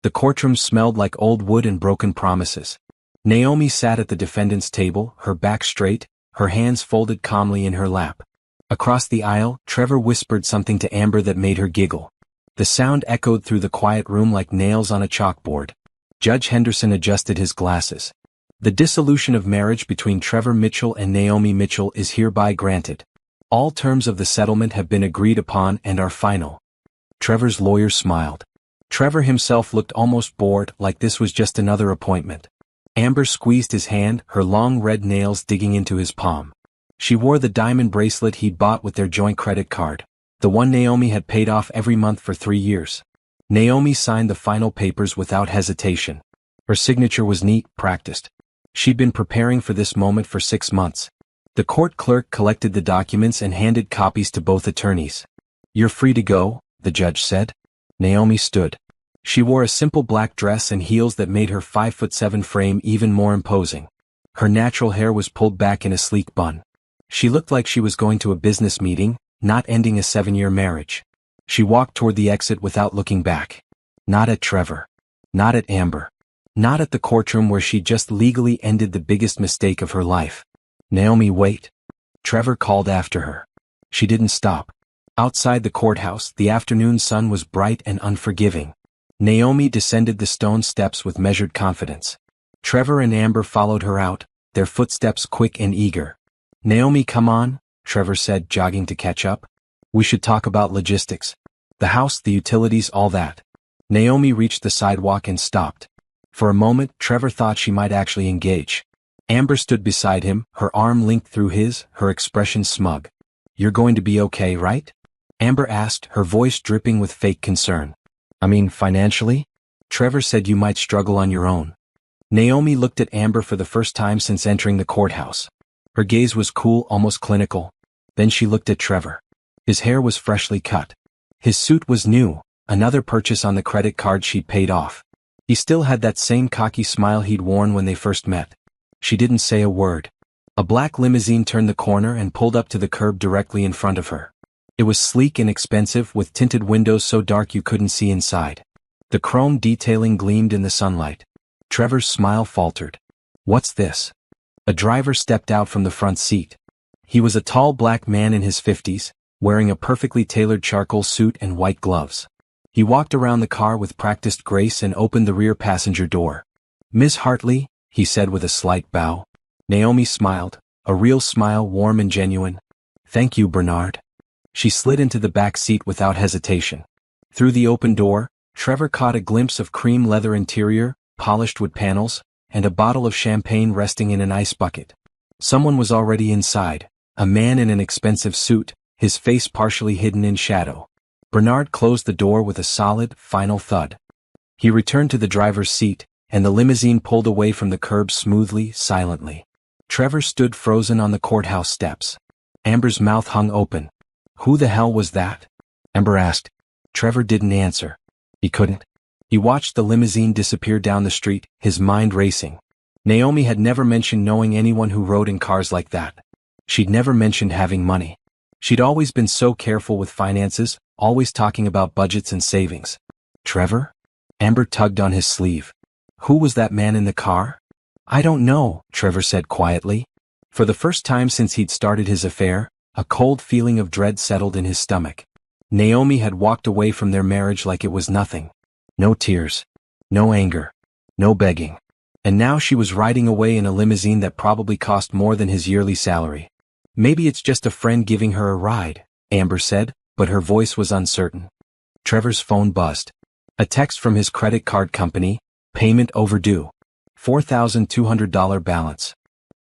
The courtroom smelled like old wood and broken promises. Naomi sat at the defendant's table, her back straight, her hands folded calmly in her lap. Across the aisle, Trevor whispered something to Amber that made her giggle. The sound echoed through the quiet room like nails on a chalkboard. Judge Henderson adjusted his glasses. The dissolution of marriage between Trevor Mitchell and Naomi Mitchell is hereby granted. All terms of the settlement have been agreed upon and are final. Trevor's lawyer smiled. Trevor himself looked almost bored, like this was just another appointment. Amber squeezed his hand, her long red nails digging into his palm. She wore the diamond bracelet he'd bought with their joint credit card, the one Naomi had paid off every month for 3 years. Naomi signed the final papers without hesitation. Her signature was neat, practiced. She'd been preparing for this moment for 6 months. The court clerk collected the documents and handed copies to both attorneys. "You're free to go," the judge said. Naomi stood. She wore a simple black dress and heels that made her 5'7" frame even more imposing. Her natural hair was pulled back in a sleek bun. She looked like she was going to a business meeting, not ending a 7-year marriage. She walked toward the exit without looking back. Not at Trevor. Not at Amber. Not at the courtroom where she just legally ended the biggest mistake of her life. "Naomi, wait." Trevor called after her. She didn't stop. Outside the courthouse, the afternoon sun was bright and unforgiving. Naomi descended the stone steps with measured confidence. Trevor and Amber followed her out, their footsteps quick and eager. "Naomi, come on," Trevor said, jogging to catch up. "We should talk about logistics. The house, the utilities, all that." Naomi reached the sidewalk and stopped. For a moment, Trevor thought she might actually engage. Amber stood beside him, her arm linked through his, her expression smug. "You're going to be okay, right?" Amber asked, her voice dripping with fake concern. "I mean, financially?" Trevor said, "You might struggle on your own." Naomi looked at Amber for the first time since entering the courthouse. Her gaze was cool, almost clinical. Then she looked at Trevor. His hair was freshly cut. His suit was new, another purchase on the credit card she'd paid off. He still had that same cocky smile he'd worn when they first met. She didn't say a word. A black limousine turned the corner and pulled up to the curb directly in front of her. It was sleek and expensive, with tinted windows so dark you couldn't see inside. The chrome detailing gleamed in the sunlight. Trevor's smile faltered. "What's this?" A driver stepped out from the front seat. He was a tall black man in his 50s, wearing a perfectly tailored charcoal suit and white gloves. He walked around the car with practiced grace and opened the rear passenger door. "Miss Hartley," he said with a slight bow. Naomi smiled, a real smile, warm and genuine. "Thank you, Bernard." She slid into the back seat without hesitation. Through the open door, Trevor caught a glimpse of cream leather interior, polished wood panels, and a bottle of champagne resting in an ice bucket. Someone was already inside, a man in an expensive suit, his face partially hidden in shadow. Bernard closed the door with a solid, final thud. He returned to the driver's seat, and the limousine pulled away from the curb smoothly, silently. Trevor stood frozen on the courthouse steps. Amber's mouth hung open. "Who the hell was that?" Amber asked. Trevor didn't answer. He couldn't. He watched the limousine disappear down the street, his mind racing. Naomi had never mentioned knowing anyone who rode in cars like that. She'd never mentioned having money. She'd always been so careful with finances, always talking about budgets and savings. "Trevor?" Amber tugged on his sleeve. "Who was that man in the car?" "I don't know," Trevor said quietly. For the first time since he'd started his affair, a cold feeling of dread settled in his stomach. Naomi had walked away from their marriage like it was nothing. No tears. No anger. No begging. And now she was riding away in a limousine that probably cost more than his yearly salary. "Maybe it's just a friend giving her a ride," Amber said, but her voice was uncertain. Trevor's phone buzzed. A text from his credit card company, payment overdue. $4,200 balance.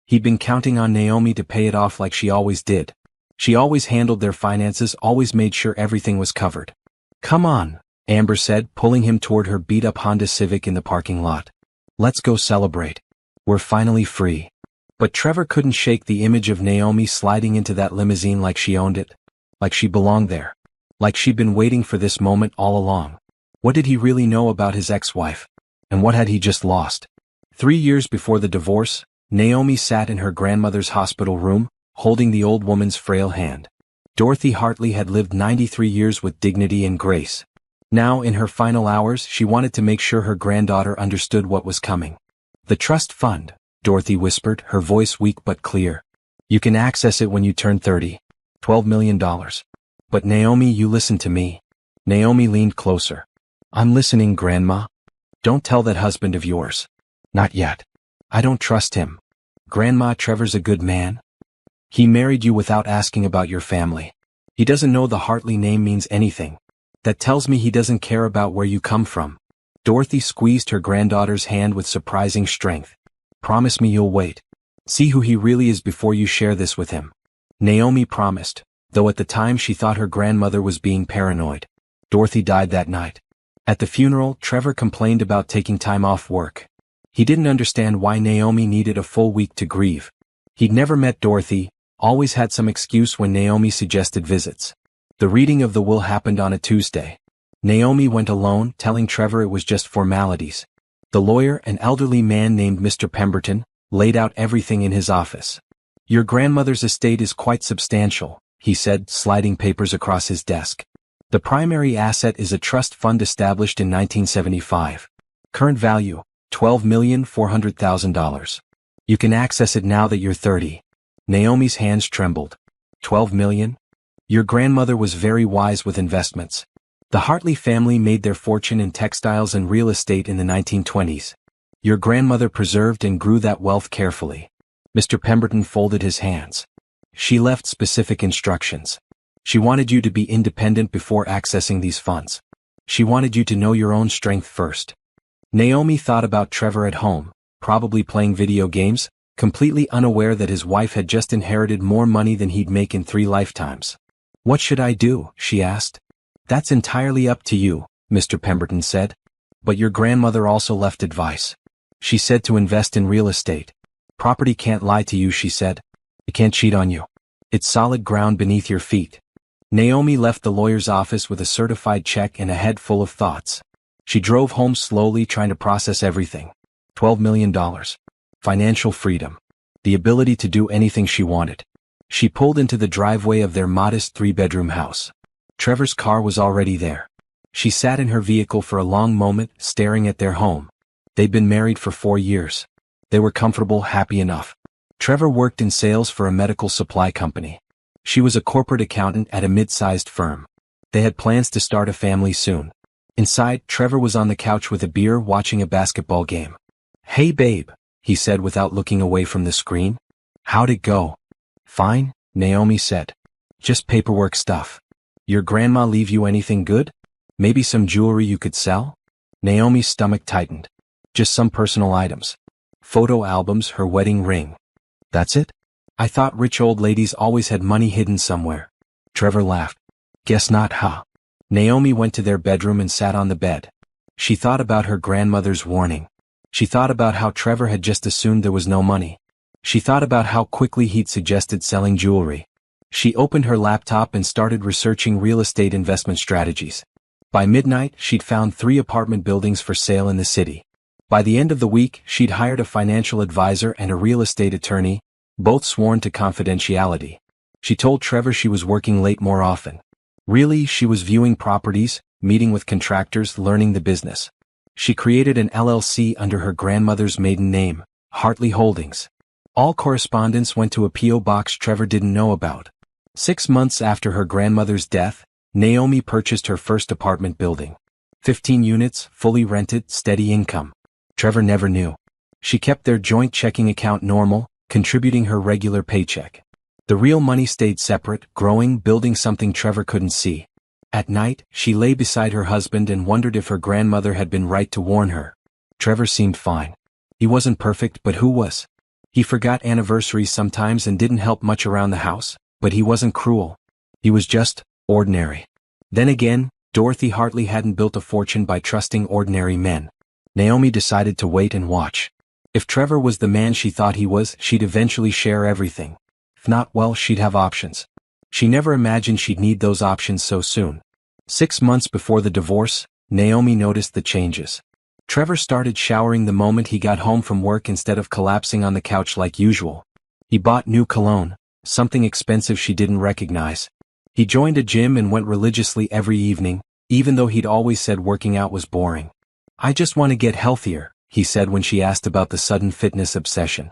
He'd been counting on Naomi to pay it off like she always did. She always handled their finances, always made sure everything was covered. "Come on," Amber said, pulling him toward her beat-up Honda Civic in the parking lot. "Let's go celebrate. We're finally free." But Trevor couldn't shake the image of Naomi sliding into that limousine like she owned it, like she belonged there, like she'd been waiting for this moment all along. What did he really know about his ex-wife? And what had he just lost? 3 years before the divorce, Naomi sat in her grandmother's hospital room, holding the old woman's frail hand. Dorothy Hartley had lived 93 years with dignity and grace. Now, in her final hours, she wanted to make sure her granddaughter understood what was coming. The trust fund, Dorothy whispered, her voice weak but clear. You can access it when you turn 30. $12 million. But Naomi, you listen to me. Naomi leaned closer. I'm listening, Grandma. Don't tell that husband of yours. Not yet. I don't trust him. Grandma, Trevor's a good man. He married you without asking about your family. He doesn't know the Hartley name means anything. That tells me he doesn't care about where you come from. Dorothy squeezed her granddaughter's hand with surprising strength. Promise me you'll wait. See who he really is before you share this with him. Naomi promised, though at the time she thought her grandmother was being paranoid. Dorothy died that night. At the funeral, Trevor complained about taking time off work. He didn't understand why Naomi needed a full week to grieve. He'd never met Dorothy, always had some excuse when Naomi suggested visits. The reading of the will happened on a Tuesday. Naomi went alone, telling Trevor it was just formalities. The lawyer, an elderly man named Mr. Pemberton, laid out everything in his office. Your grandmother's estate is quite substantial, he said, sliding papers across his desk. The primary asset is a trust fund established in 1975. Current value, $12,400,000. You can access it now that you're 30. Naomi's hands trembled. 12 million? Your grandmother was very wise with investments. The Hartley family made their fortune in textiles and real estate in the 1920s. Your grandmother preserved and grew that wealth carefully. Mr. Pemberton folded his hands. She left specific instructions. She wanted you to be independent before accessing these funds. She wanted you to know your own strength first. Naomi thought about Trevor at home, probably playing video games, completely unaware that his wife had just inherited more money than he'd make in 3 lifetimes. What should I do? She asked. That's entirely up to you, Mr. Pemberton said. But your grandmother also left advice. She said to invest in real estate. Property can't lie to you, she said. It can't cheat on you. It's solid ground beneath your feet. Naomi left the lawyer's office with a certified check and a head full of thoughts. She drove home slowly, trying to process everything. $12 million. Financial freedom. The ability to do anything she wanted. She pulled into the driveway of their modest 3-bedroom house. Trevor's car was already there. She sat in her vehicle for a long moment, staring at their home. They'd been married for 4 years. They were comfortable, happy enough. Trevor worked in sales for a medical supply company. She was a corporate accountant at a mid-sized firm. They had plans to start a family soon. Inside, Trevor was on the couch with a beer watching a basketball game. Hey babe, he said without looking away from the screen. How'd it go? Fine, Naomi said. Just paperwork stuff. Your grandma leave you anything good? Maybe some jewelry you could sell? Naomi's stomach tightened. Just some personal items. Photo albums, her wedding ring. That's it? I thought rich old ladies always had money hidden somewhere. Trevor laughed. Guess not, huh? Naomi went to their bedroom and sat on the bed. She thought about her grandmother's warning. She thought about how Trevor had just assumed there was no money. She thought about how quickly he'd suggested selling jewelry. She opened her laptop and started researching real estate investment strategies. By midnight, she'd found 3 apartment buildings for sale in the city. By the end of the week, she'd hired a financial advisor and a real estate attorney, both sworn to confidentiality. She told Trevor she was working late more often. Really, she was viewing properties, meeting with contractors, learning the business. She created an LLC under her grandmother's maiden name, Hartley Holdings. All correspondence went to a P.O. box Trevor didn't know about. 6 months after her grandmother's death, Naomi purchased her first apartment building. 15 units, fully rented, steady income. Trevor never knew. She kept their joint checking account normal, contributing her regular paycheck. The real money stayed separate, growing, building something Trevor couldn't see. At night, she lay beside her husband and wondered if her grandmother had been right to warn her. Trevor seemed fine. He wasn't perfect, but who was? He forgot anniversaries sometimes and didn't help much around the house, but he wasn't cruel. He was just ordinary. Then again, Dorothy Hartley hadn't built a fortune by trusting ordinary men. Naomi decided to wait and watch. If Trevor was the man she thought he was, she'd eventually share everything. If not, well, she'd have options. She never imagined she'd need those options so soon. 6 months before the divorce, Naomi noticed the changes. Trevor started showering the moment he got home from work instead of collapsing on the couch like usual. He bought new cologne, something expensive she didn't recognize. He joined a gym and went religiously every evening, even though he'd always said working out was boring. "I just want to get healthier," he said when she asked about the sudden fitness obsession.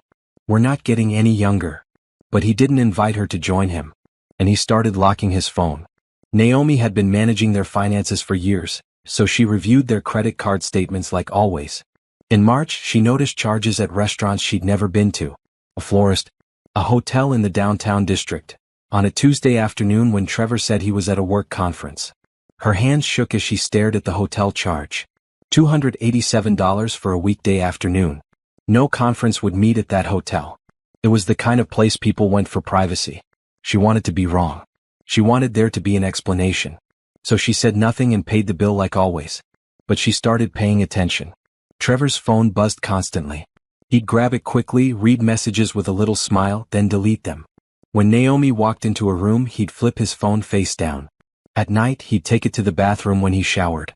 "We're not getting any younger." But he didn't invite her to join him. And he started locking his phone. Naomi had been managing their finances for years, so she reviewed their credit card statements like always. In March, she noticed charges at restaurants she'd never been to. A florist, a hotel in the downtown district, on a Tuesday afternoon when Trevor said he was at a work conference. Her hands shook as she stared at the hotel charge. $287 for a weekday afternoon. No conference would meet at that hotel. It was the kind of place people went for privacy. She wanted to be wrong. She wanted there to be an explanation. So she said nothing and paid the bill like always. But she started paying attention. Trevor's phone buzzed constantly. He'd grab it quickly, read messages with a little smile, then delete them. When Naomi walked into a room, he'd flip his phone face down. At night, he'd take it to the bathroom when he showered.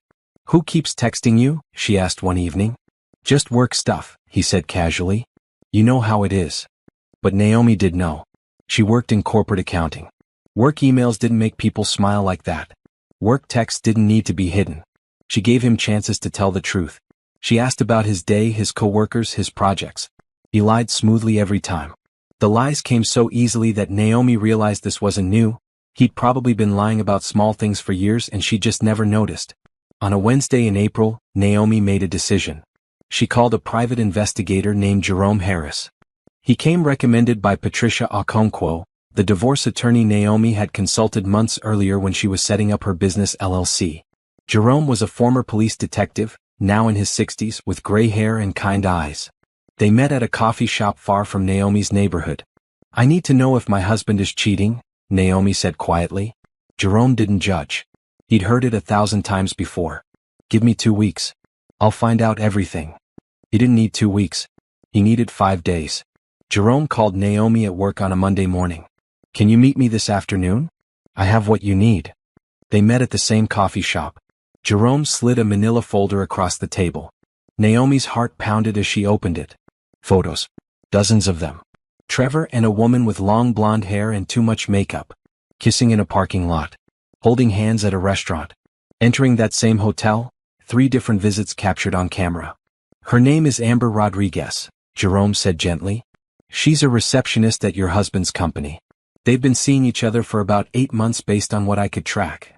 "Who keeps texting you?" she asked one evening. "Just work stuff," he said casually. "You know how it is." But Naomi did know. She worked in corporate accounting. Work emails didn't make people smile like that. Work texts didn't need to be hidden. She gave him chances to tell the truth. She asked about his day, his coworkers, his projects. He lied smoothly every time. The lies came so easily that Naomi realized this wasn't new. He'd probably been lying about small things for years and she just never noticed. On a Wednesday in April, Naomi made a decision. She called a private investigator named Jerome Harris. He came recommended by Patricia Okonkwo, the divorce attorney Naomi had consulted months earlier when she was setting up her business LLC. Jerome was a former police detective, now in his 60s, with gray hair and kind eyes. They met at a coffee shop far from Naomi's neighborhood. "I need to know if my husband is cheating," Naomi said quietly. Jerome didn't judge. He'd heard it 1,000 times before. "Give me 2 weeks. I'll find out everything." He didn't need 2 weeks. He needed 5 days. Jerome called Naomi at work on a Monday morning. "Can you meet me this afternoon? I have what you need." They met at the same coffee shop. Jerome slid a manila folder across the table. Naomi's heart pounded as she opened it. Photos. Dozens of them. Trevor and a woman with long blonde hair and too much makeup. Kissing in a parking lot. Holding hands at a restaurant. Entering that same hotel. 3 different visits captured on camera. "Her name is Amber Rodriguez," Jerome said gently. "She's a receptionist at your husband's company. They've been seeing each other for about 8 months based on what I could track."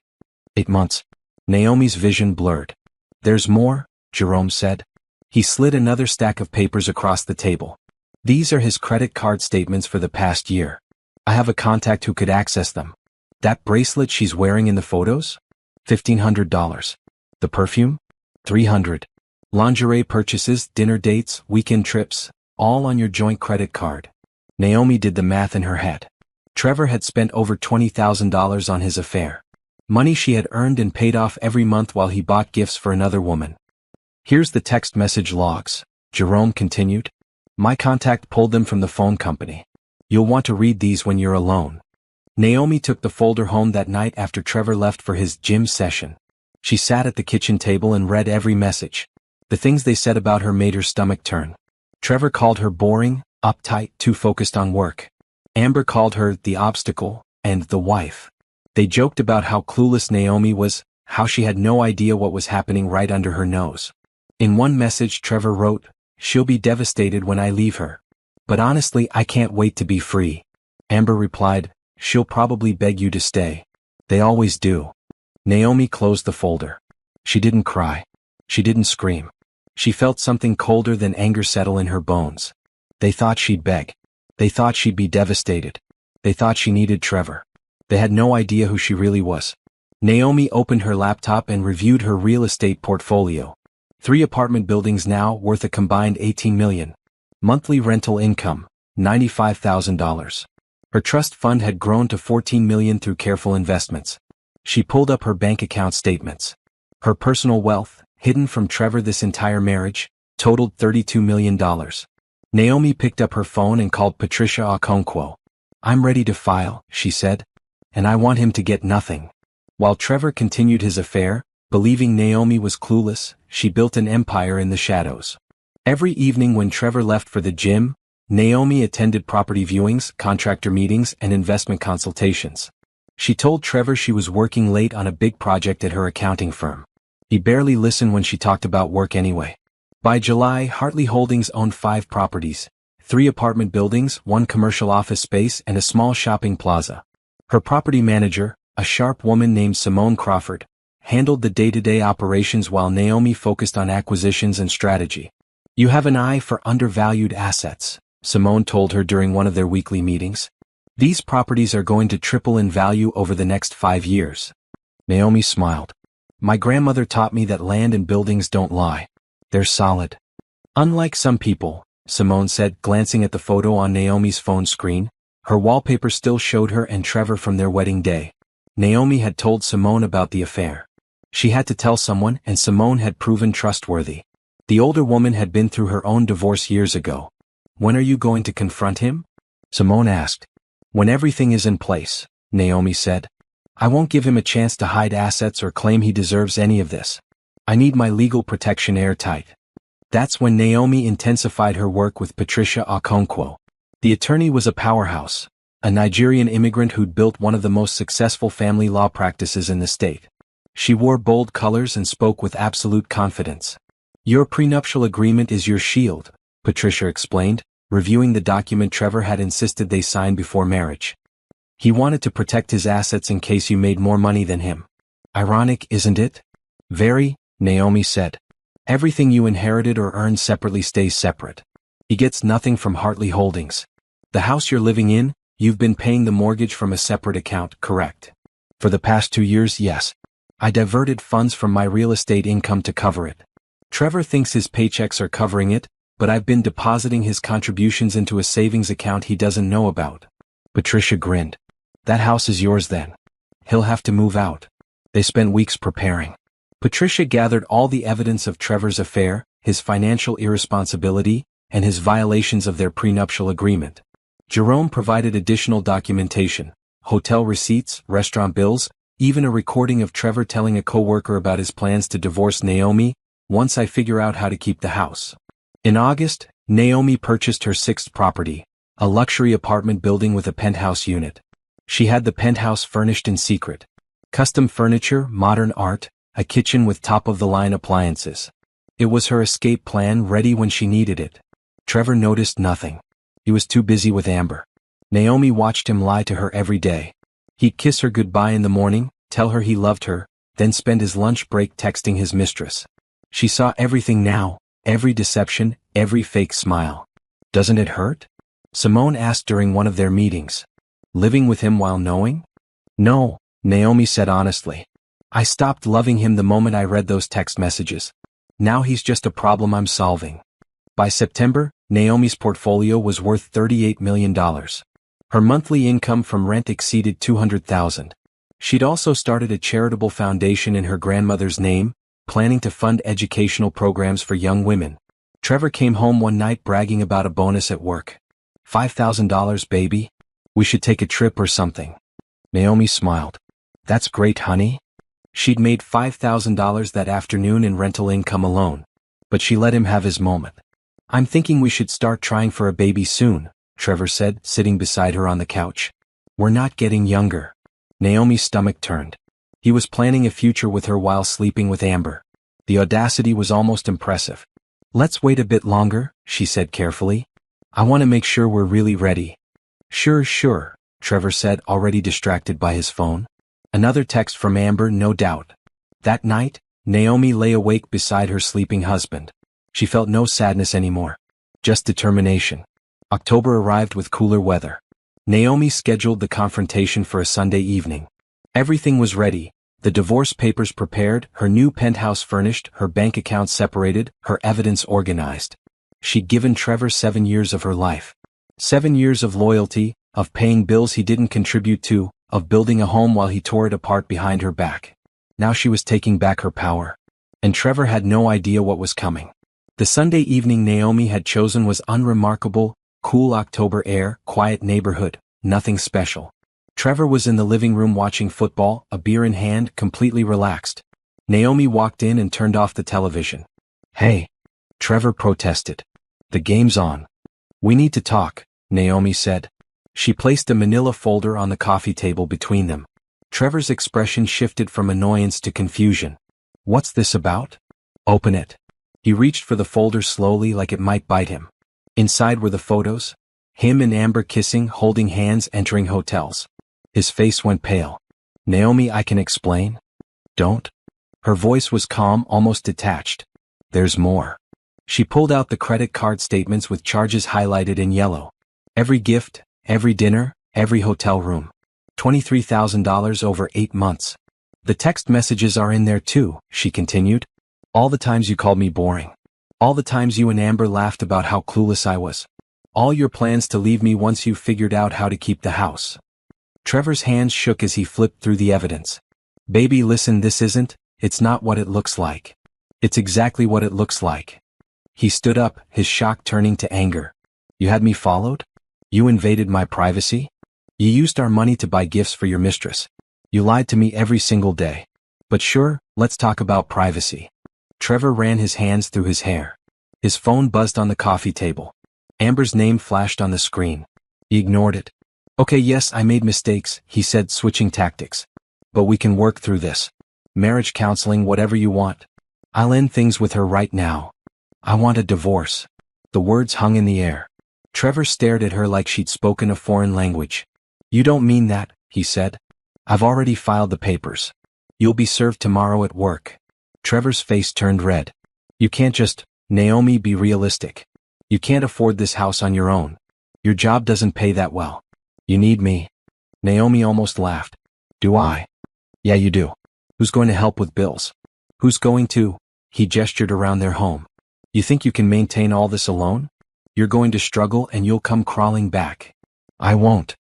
8 months. Naomi's vision blurred. "There's more," Jerome said. He slid another stack of papers across the table. "These are his credit card statements for the past year. I have a contact who could access them. That bracelet she's wearing in the photos? $1,500. The perfume? $300. Lingerie purchases, dinner dates, weekend trips, all on your joint credit card." Naomi did the math in her head. Trevor had spent over $20,000 on his affair. Money she had earned and paid off every month while he bought gifts for another woman. "Here's the text message logs," Jerome continued. "My contact pulled them from the phone company. You'll want to read these when you're alone." Naomi took the folder home that night after Trevor left for his gym session. She sat at the kitchen table and read every message. The things they said about her made her stomach turn. Trevor called her boring, uptight, too focused on work. Amber called her the obstacle and the wife. They joked about how clueless Naomi was, how she had no idea what was happening right under her nose. In one message Trevor wrote, "She'll be devastated when I leave her. But honestly, I can't wait to be free." Amber replied, "She'll probably beg you to stay. They always do." Naomi closed the folder. She didn't cry. She didn't scream. She felt something colder than anger settle in her bones. They thought she'd beg. They thought she'd be devastated. They thought she needed Trevor. They had no idea who she really was. Naomi opened her laptop and reviewed her real estate portfolio. 3 apartment buildings now worth a combined $18 million. Monthly rental income, $95,000. Her trust fund had grown to $14 million through careful investments. She pulled up her bank account statements. Her personal wealth, hidden from Trevor this entire marriage, totaled $32 million. Naomi picked up her phone and called Patricia Okonkwo. "I'm ready to file," she said. "And I want him to get nothing." While Trevor continued his affair, believing Naomi was clueless, she built an empire in the shadows. Every evening when Trevor left for the gym, Naomi attended property viewings, contractor meetings, and investment consultations. She told Trevor she was working late on a big project at her accounting firm. He barely listened when she talked about work anyway. By July, Hartley Holdings owned 5 properties, 3 apartment buildings, 1 commercial office space, and a small shopping plaza. Her property manager, a sharp woman named Simone Crawford, handled the day-to-day operations while Naomi focused on acquisitions and strategy. "You have an eye for undervalued assets," Simone told her during one of their weekly meetings. "These properties are going to triple in value over the next 5 years." Naomi smiled. "My grandmother taught me that land and buildings don't lie. They're solid." "Unlike some people," Simone said, glancing at the photo on Naomi's phone screen. Her wallpaper still showed her and Trevor from their wedding day. Naomi had told Simone about the affair. She had to tell someone, and Simone had proven trustworthy. The older woman had been through her own divorce years ago. "When are you going to confront him?" Simone asked. "When everything is in place," Naomi said. "I won't give him a chance to hide assets or claim he deserves any of this. I need my legal protection airtight." That's when Naomi intensified her work with Patricia Okonkwo. The attorney was a powerhouse, a Nigerian immigrant who'd built one of the most successful family law practices in the state. She wore bold colors and spoke with absolute confidence. "Your prenuptial agreement is your shield," Patricia explained, reviewing the document Trevor had insisted they sign before marriage. "He wanted to protect his assets in case you made more money than him. Ironic, isn't it?" "Very," Naomi said. "Everything you inherited or earned separately stays separate. He gets nothing from Hartley Holdings. The house you're living in, you've been paying the mortgage from a separate account, correct?" "For the past 2 years, yes. I diverted funds from my real estate income to cover it. Trevor thinks his paychecks are covering it, but I've been depositing his contributions into a savings account he doesn't know about." Patricia grinned. "That house is yours then. He'll have to move out." They spent weeks preparing. Patricia gathered all the evidence of Trevor's affair, his financial irresponsibility, and his violations of their prenuptial agreement. Jerome provided additional documentation, hotel receipts, restaurant bills, even a recording of Trevor telling a coworker about his plans to divorce Naomi, "Once I figure out how to keep the house." In August, Naomi purchased her 6th property, a luxury apartment building with a penthouse unit. She had the penthouse furnished in secret. Custom furniture, modern art, a kitchen with top-of-the-line appliances. It was her escape plan, ready when she needed it. Trevor noticed nothing. He was too busy with Amber. Naomi watched him lie to her every day. He'd kiss her goodbye in the morning, tell her he loved her, then spend his lunch break texting his mistress. She saw everything now, every deception, every fake smile. "Doesn't it hurt?" Simone asked during one of their meetings. "Living with him while knowing?" "No," Naomi said honestly. "I stopped loving him the moment I read those text messages. Now he's just a problem I'm solving." By September, Naomi's portfolio was worth $38 million. Her monthly income from rent exceeded $200,000. She'd also started a charitable foundation in her grandmother's name, planning to fund educational programs for young women. Trevor came home one night bragging about a bonus at work. $5,000, baby. We should take a trip or something." Naomi smiled. "That's great, honey." She'd made $5,000 that afternoon in rental income alone. But she let him have his moment. "I'm thinking we should start trying for a baby soon," Trevor said, sitting beside her on the couch. "We're not getting younger." Naomi's stomach turned. He was planning a future with her while sleeping with Amber. The audacity was almost impressive. "Let's wait a bit longer," she said carefully. "I want to make sure we're really ready." Sure, Trevor said, already distracted by his phone. Another text from Amber, no doubt. That night, Naomi lay awake beside her sleeping husband. She felt no sadness anymore. Just determination. October arrived with cooler weather. Naomi scheduled the confrontation for a Sunday evening. Everything was ready, the divorce papers prepared, her new penthouse furnished, her bank accounts separated, her evidence organized. She'd given Trevor 7 years of her life. 7 years of loyalty, of paying bills he didn't contribute to, of building a home while he tore it apart behind her back. Now she was taking back her power. And Trevor had no idea what was coming. The Sunday evening Naomi had chosen was unremarkable, cool October air, quiet neighborhood, nothing special. Trevor was in the living room watching football, a beer in hand, completely relaxed. Naomi walked in and turned off the television. "Hey," Trevor protested. "The game's on." "We need to talk," Naomi said. She placed a manila folder on the coffee table between them. Trevor's expression shifted from annoyance to confusion. What's this about? Open it. He reached for the folder slowly like it might bite him. Inside were the photos. Him and Amber kissing, holding hands, entering hotels. His face went pale. Naomi, I can explain. Don't. Her voice was calm, almost detached. There's more. She pulled out the credit card statements with charges highlighted in yellow. Every gift, every dinner, every hotel room. $23,000 over 8 months. The text messages are in there too, she continued. All the times you called me boring. All the times you and Amber laughed about how clueless I was. All your plans to leave me once you figured out how to keep the house. Trevor's hands shook as he flipped through the evidence. Baby, listen, it's not what it looks like. It's exactly what it looks like. He stood up, his shock turning to anger. You had me followed? You invaded my privacy? You used our money to buy gifts for your mistress. You lied to me every single day. But sure, let's talk about privacy. Trevor ran his hands through his hair. His phone buzzed on the coffee table. Amber's name flashed on the screen. He ignored it. Okay, yes, I made mistakes, he said, switching tactics. But we can work through this. Marriage counseling, whatever you want. I'll end things with her right now. I want a divorce. The words hung in the air. Trevor stared at her like she'd spoken a foreign language. You don't mean that, he said. I've already filed the papers. You'll be served tomorrow at work. Trevor's face turned red. You can't just, Naomi, be realistic. You can't afford this house on your own. Your job doesn't pay that well. You need me. Naomi almost laughed. Do I? Yeah, you do. Who's going to help with bills? Who's going to? He gestured around their home. You think you can maintain all this alone? You're going to struggle and you'll come crawling back. I won't.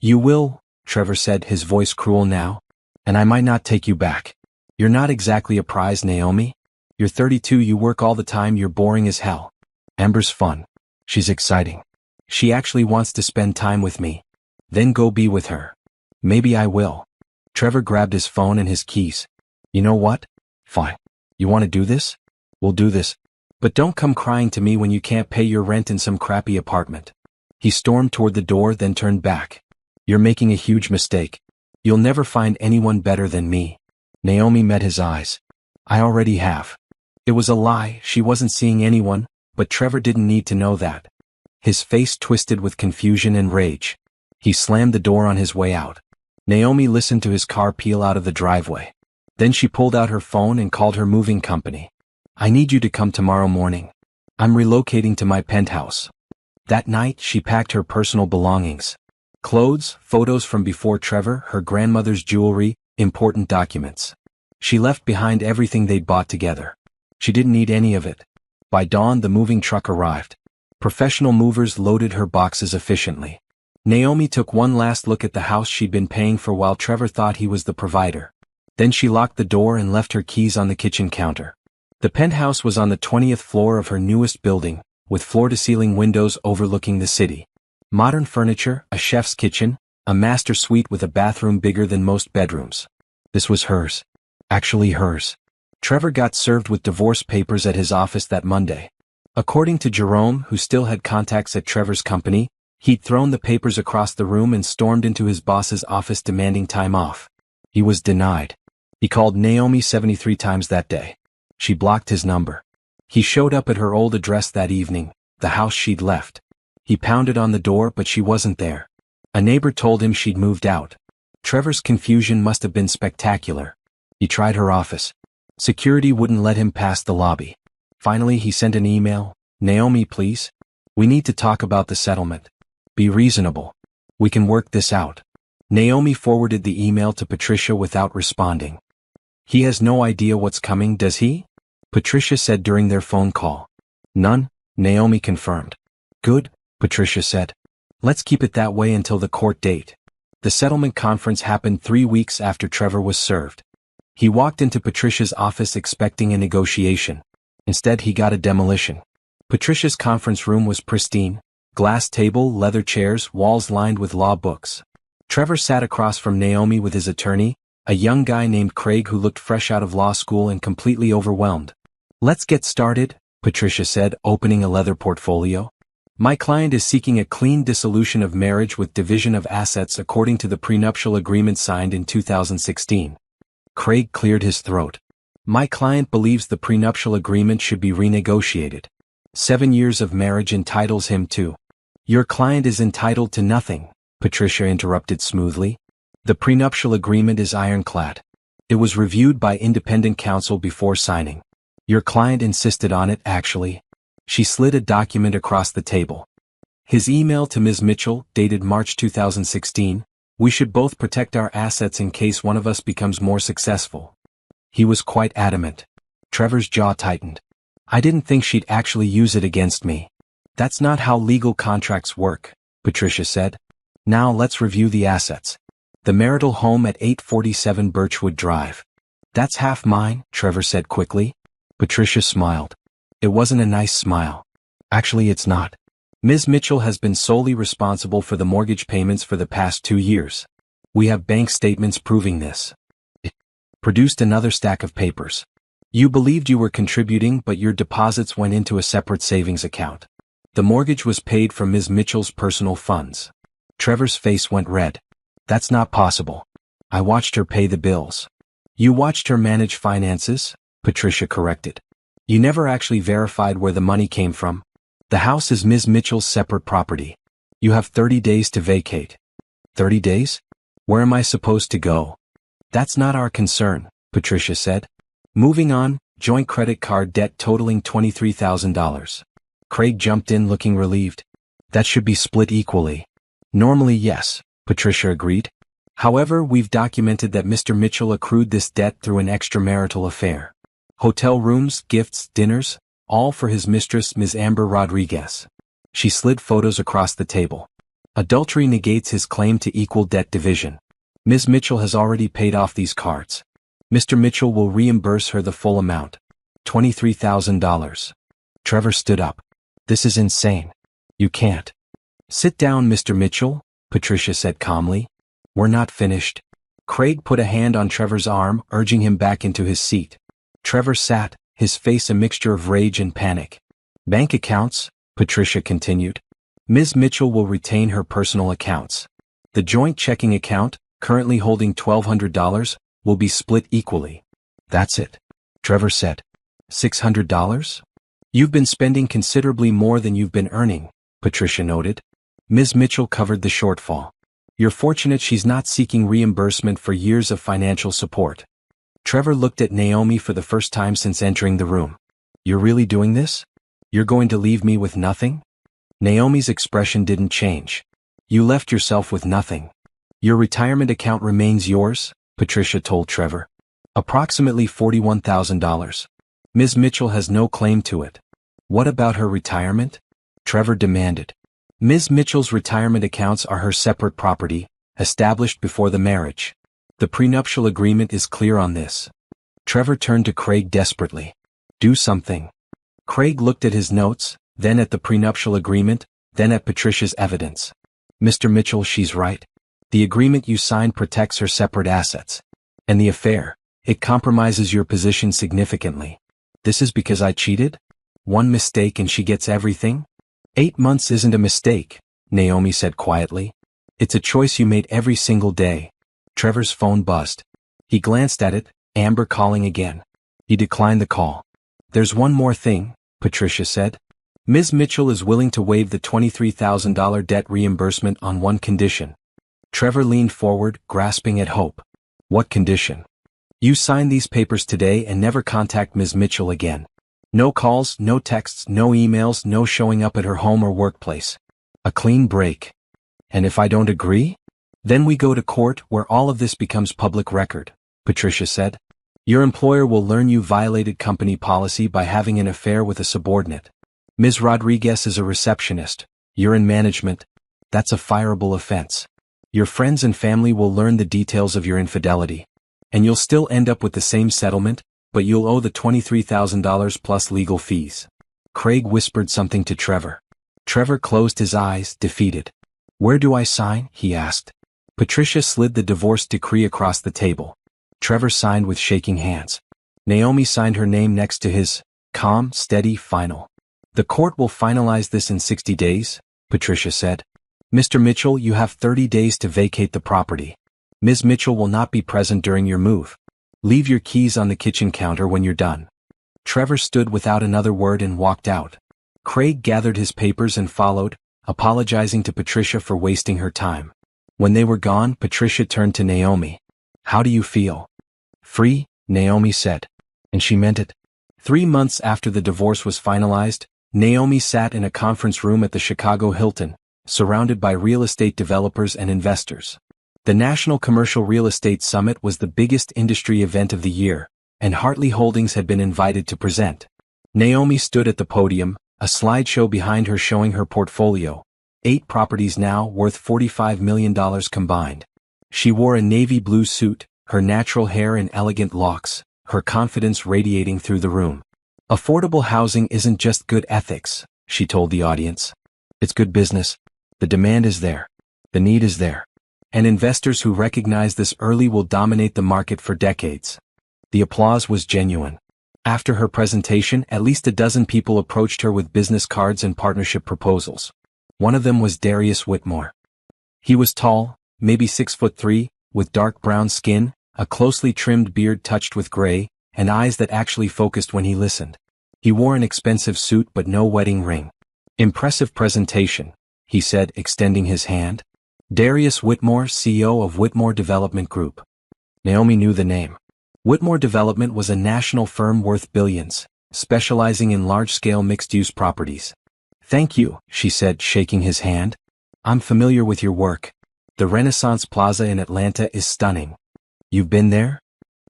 You will, Trevor said, his voice cruel now. And I might not take you back. You're not exactly a prize, Naomi. You're 32, you work all the time, you're boring as hell. Amber's fun. She's exciting. She actually wants to spend time with me. Then go be with her. Maybe I will. Trevor grabbed his phone and his keys. You know what? Fine. You want to do this? We'll do this. But don't come crying to me when you can't pay your rent in some crappy apartment. He stormed toward the door, then turned back. You're making a huge mistake. You'll never find anyone better than me. Naomi met his eyes. I already have. It was a lie, she wasn't seeing anyone, but Trevor didn't need to know that. His face twisted with confusion and rage. He slammed the door on his way out. Naomi listened to his car peel out of the driveway. Then she pulled out her phone and called her moving company. I need you to come tomorrow morning. I'm relocating to my penthouse. That night, she packed her personal belongings. Clothes, photos from before Trevor, her grandmother's jewelry, important documents. She left behind everything they'd bought together. She didn't need any of it. By dawn, the moving truck arrived. Professional movers loaded her boxes efficiently. Naomi took one last look at the house she'd been paying for while Trevor thought he was the provider. Then she locked the door and left her keys on the kitchen counter. The penthouse was on the 20th floor of her newest building, with floor-to-ceiling windows overlooking the city. Modern furniture, a chef's kitchen, a master suite with a bathroom bigger than most bedrooms. This was hers. Actually hers. Trevor got served with divorce papers at his office that Monday. According to Jerome, who still had contacts at Trevor's company, he'd thrown the papers across the room and stormed into his boss's office demanding time off. He was denied. He called Naomi 73 times that day. She blocked his number. He showed up at her old address that evening, the house she'd left. He pounded on the door, but she wasn't there. A neighbor told him she'd moved out. Trevor's confusion must have been spectacular. He tried her office. Security wouldn't let him past the lobby. Finally, he sent an email. Naomi, please. We need to talk about the settlement. Be reasonable. We can work this out. Naomi forwarded the email to Patricia without responding. He has no idea what's coming, does he? Patricia said during their phone call. None, Naomi confirmed. Good, Patricia said. Let's keep it that way until the court date. The settlement conference happened 3 weeks after Trevor was served. He walked into Patricia's office expecting a negotiation. Instead, he got a demolition. Patricia's conference room was pristine. Glass table, leather chairs, walls lined with law books. Trevor sat across from Naomi with his attorney, a young guy named Craig who looked fresh out of law school and completely overwhelmed. Let's get started, Patricia said, opening a leather portfolio. My client is seeking a clean dissolution of marriage with division of assets according to the prenuptial agreement signed in 2016. Craig cleared his throat. My client believes the prenuptial agreement should be renegotiated. 7 years of marriage entitles him to. Your client is entitled to nothing, Patricia interrupted smoothly. The prenuptial agreement is ironclad. It was reviewed by independent counsel before signing. Your client insisted on it, actually. She slid a document across the table. His email to Ms. Mitchell, dated March 2016, we should both protect our assets in case one of us becomes more successful. He was quite adamant. Trevor's jaw tightened. I didn't think she'd actually use it against me. That's not how legal contracts work, Patricia said. Now let's review the assets. The marital home at 847 Birchwood Drive. That's half mine, Trevor said quickly. Patricia smiled. It wasn't a nice smile. Actually, it's not. Ms. Mitchell has been solely responsible for the mortgage payments for the past 2 years. We have bank statements proving this. It produced another stack of papers. You believed you were contributing, but your deposits went into a separate savings account. The mortgage was paid from Ms. Mitchell's personal funds. Trevor's face went red. That's not possible. I watched her pay the bills. You watched her manage finances, Patricia corrected. You never actually verified where the money came from. The house is Ms. Mitchell's separate property. You have 30 days to vacate. 30 days? Where am I supposed to go? That's not our concern, Patricia said. Moving on, joint credit card debt totaling $23,000. Craig jumped in looking relieved. That should be split equally. Normally, yes, Patricia agreed. However, we've documented that Mr. Mitchell accrued this debt through an extramarital affair. Hotel rooms, gifts, dinners, all for his mistress, Ms. Amber Rodriguez. She slid photos across the table. Adultery negates his claim to equal debt division. Ms. Mitchell has already paid off these cards. Mr. Mitchell will reimburse her the full amount. $23,000. Trevor stood up. This is insane. You can't. Sit down, Mr. Mitchell, Patricia said calmly. We're not finished. Craig put a hand on Trevor's arm, urging him back into his seat. Trevor sat, his face a mixture of rage and panic. Bank accounts, Patricia continued. Ms. Mitchell will retain her personal accounts. The joint checking account, currently holding $1,200, will be split equally. That's it, Trevor said. $600? You've been spending considerably more than you've been earning, Patricia noted. Ms. Mitchell covered the shortfall. You're fortunate she's not seeking reimbursement for years of financial support. Trevor looked at Naomi for the first time since entering the room. You're really doing this? You're going to leave me with nothing? Naomi's expression didn't change. You left yourself with nothing. Your retirement account remains yours, Patricia told Trevor. Approximately $41,000. Ms. Mitchell has no claim to it. What about her retirement? Trevor demanded. Ms. Mitchell's retirement accounts are her separate property, established before the marriage. The prenuptial agreement is clear on this. Trevor turned to Craig desperately. Do something. Craig looked at his notes, then at the prenuptial agreement, then at Patricia's evidence. Mr. Mitchell, she's right. The agreement you signed protects her separate assets. And the affair, it compromises your position significantly. This is because I cheated? One mistake and she gets everything? 8 months isn't a mistake, Naomi said quietly. It's a choice you made every single day. Trevor's phone buzzed. He glanced at it, Amber calling again. He declined the call. There's one more thing, Patricia said. Ms. Mitchell is willing to waive the $23,000 debt reimbursement on one condition. Trevor leaned forward, grasping at hope. What condition? You sign these papers today and never contact Ms. Mitchell again. No calls, no texts, no emails, no showing up at her home or workplace. A clean break. And if I don't agree? Then we go to court where all of this becomes public record, Patricia said. Your employer will learn you violated company policy by having an affair with a subordinate. Ms. Rodriguez is a receptionist. You're in management. That's a fireable offense. Your friends and family will learn the details of your infidelity. And you'll still end up with the same settlement, but you'll owe the $23,000 plus legal fees. Craig whispered something to Trevor. Trevor closed his eyes, defeated. Where do I sign? He asked. Patricia slid the divorce decree across the table. Trevor signed with shaking hands. Naomi signed her name next to his. Calm, steady, final. The court will finalize this in 60 days, Patricia said. Mr. Mitchell, you have 30 days to vacate the property. Ms. Mitchell will not be present during your move. Leave your keys on the kitchen counter when you're done. Trevor stood without another word and walked out. Craig gathered his papers and followed, apologizing to Patricia for wasting her time. When they were gone, Patricia turned to Naomi. How do you feel? Free, Naomi said. And she meant it. 3 months after the divorce was finalized, Naomi sat in a conference room at the Chicago Hilton, surrounded by real estate developers and investors. The National Commercial Real Estate Summit was the biggest industry event of the year, and Hartley Holdings had been invited to present. Naomi stood at the podium, a slideshow behind her showing her portfolio, 8 properties now worth $45 million combined. She wore a navy blue suit, her natural hair in elegant locks, her confidence radiating through the room. Affordable housing isn't just good ethics, she told the audience. It's good business. The demand is there. The need is there. And investors who recognize this early will dominate the market for decades. The applause was genuine. After her presentation, at least a dozen people approached her with business cards and partnership proposals. One of them was Darius Whitmore. He was tall, maybe 6'3", with dark brown skin, a closely trimmed beard touched with gray, and eyes that actually focused when he listened. He wore an expensive suit but no wedding ring. Impressive presentation, he said, extending his hand. Darius Whitmore, CEO of Whitmore Development Group. Naomi knew the name. Whitmore Development was a national firm worth billions, specializing in large-scale mixed-use properties. Thank you, she said, shaking his hand. I'm familiar with your work. The Renaissance Plaza in Atlanta is stunning. You've been there?